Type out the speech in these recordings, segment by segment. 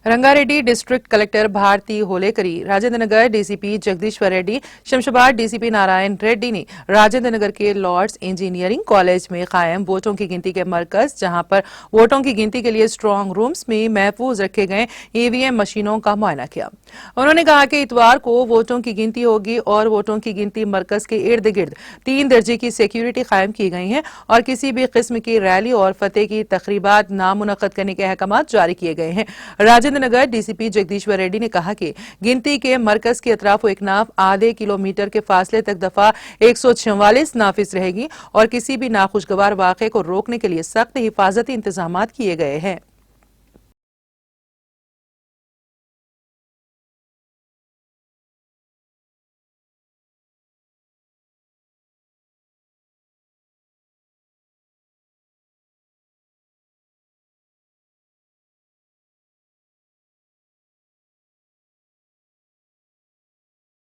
Rangareddy district collector Bharti होलेकरी, Rajendra Nagar DCP जगदीश्वर Reddy, Shamshabad DCP Narayan Reddy ने राजेंद्र नगर के Lord's engineering college में कायम वोटों की गिनती के मरकज, जहां पर वोटों की गिनती के लिए स्ट्रांग रूम्स में महफूज रखे गए ईवीएम मशीनों का मुआयना किया। उन्होंने कहा कि इतवार को वोटों की गिनती होगी और वोटों की गिनती मरकज के इर्द गिर्द 3 दर्जे की सिक्योरिटी कायम की गई है और किसी भी किस्म की रैली और फतेह की तकरीबात नामुनक्कद करने के अहकाम जारी किए गए हैं। राजेंद्र नगर डीसीपी जगदीश्वर रेड्डी ने कहा कि गिनती के मरकज के अतराफ एक नाफ आधे किलोमीटर के फासले तक दफा 144 नाफिज रहेगी और किसी भी नाखुशगवार वाक़े को रोकने के लिए सख्त हिफाजती इंतजाम किए गए हैं।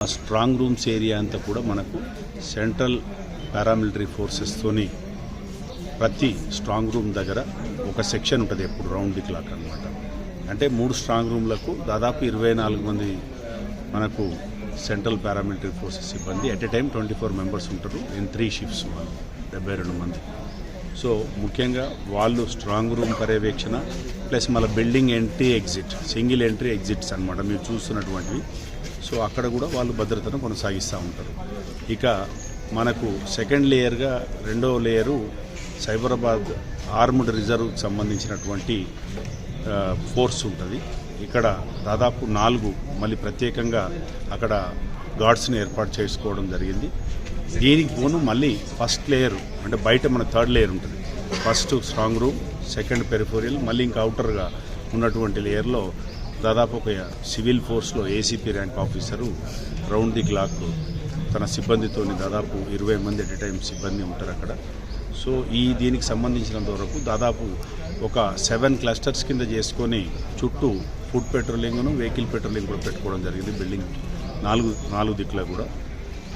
స్ట్రాంగ్ రూమ్స్ ఏరియా అంతా కూడా మనకు సెంట్రల్ పారామిలిటరీ ఫోర్సెస్తోని ప్రతి స్ట్రాంగ్ రూమ్ దగ్గర ఒక సెక్షన్ ఉంటుంది, ఎప్పుడు రౌండ్ ది క్లాక్ అనమాట. అంటే 3 స్ట్రాంగ్ రూమ్లకు దాదాపు 24 మంది మనకు సెంట్రల్ పారామిలిటరీ ఫోర్సెస్ సిబ్బంది ఎట్ ఎ టైం 24 మెంబర్స్ ఉంటారు ఇన్ 3 షిఫ్ట్స్, 72 మంది. సో ముఖ్యంగా వాళ్ళు స్ట్రాంగ్ రూమ్ పర్యవేక్షణ ప్లస్ మన building entry exit, single entry exits అనమాట మీరు చూస్తున్నటువంటివి. సో అక్కడ కూడా వాళ్ళు భద్రతను కొనసాగిస్తూ ఉంటారు. ఇక మనకు సెకండ్ లేయర్గా రెండవ లేయరు సైబరాబాద్ ఆర్మ్డ్ రిజర్వ్కి సంబంధించినటువంటి ఫోర్స్ ఉంటుంది. ఇక్కడ దాదాపు 4 మళ్ళీ ప్రత్యేకంగా అక్కడ గార్డ్స్ని ఏర్పాటు చేసుకోవడం జరిగింది. దీనికి పోను మళ్ళీ ఫస్ట్ లేయర్ అంటే బయట మన 3rd లేయర్ ఉంటుంది. First strong room, second peripheral, మళ్ళీ ఇంకా అవుటర్గా ఉన్నటువంటి లేయర్లో దాదాపు ఒక సివిల్ ఫోర్స్లో ACP rank officer round the clock తన సిబ్బందితో దాదాపు 20 మంది ఎట్ ఎ టైం సిబ్బంది ఉంటారు అక్కడ. సో దీనికి సంబంధించినంత వరకు దాదాపు ఒక 7 క్లస్టర్స్ కింద చేసుకొని చుట్టూ ఫుడ్ పెట్రోలింగ్ను వెహికల్ పెట్రోలింగ్ కూడా పెట్టుకోవడం జరిగింది బిల్డింగ్ 4 దిక్కులా కూడా.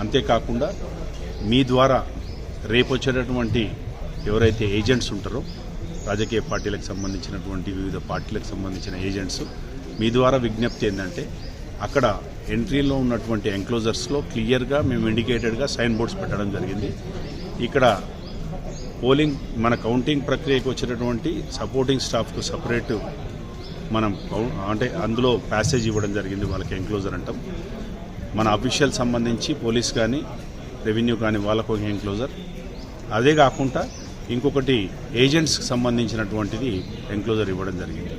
అంతేకాకుండా మీ ద్వారా రేపు వచ్చేటటువంటి ఎవరైతే ఏజెంట్స్ ఉంటారో రాజకీయ పార్టీలకు సంబంధించినటువంటి వివిధ పార్టీలకు సంబంధించిన ఏజెంట్స్, మీ ద్వారా విజ్ఞప్తి ఏంటంటే అక్కడ ఎంట్రీలో ఉన్నటువంటి ఎంక్లోజర్స్లో క్లియర్గా మేము ఇండికేటెడ్గా సైన్ బోర్డ్స్ పెట్టడం జరిగింది. ఇక్కడ పోలింగ్ మన కౌంటింగ్ ప్రక్రియకు వచ్చేటటువంటి సపోర్టింగ్ స్టాఫ్కు సపరేట్ మనం అంటే అందులో ప్యాసేజ్ ఇవ్వడం జరిగింది, వాళ్ళకి ఎంక్లోజర్ అంటాం. మన అఫీషియల్ సంబంధించి పోలీస్ కానీ రెవెన్యూ కానీ వాళ్ళకు ఒక ఎంక్లోజర్. అదే కాకుండా ఇంకొకటి ఏజెంట్స్కి సంబంధించినటువంటిది ఎంక్లోజర్ ఇవ్వడం జరిగింది.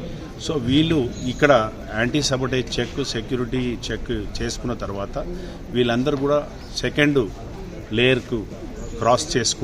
సో వీళ్ళు ఇక్కడ anti sabotage check, security check చేసుకున్న తర్వాత వీళ్ళందరూ కూడా సెకండ్ లేయర్కు క్రాస్ చేసుకుంటూ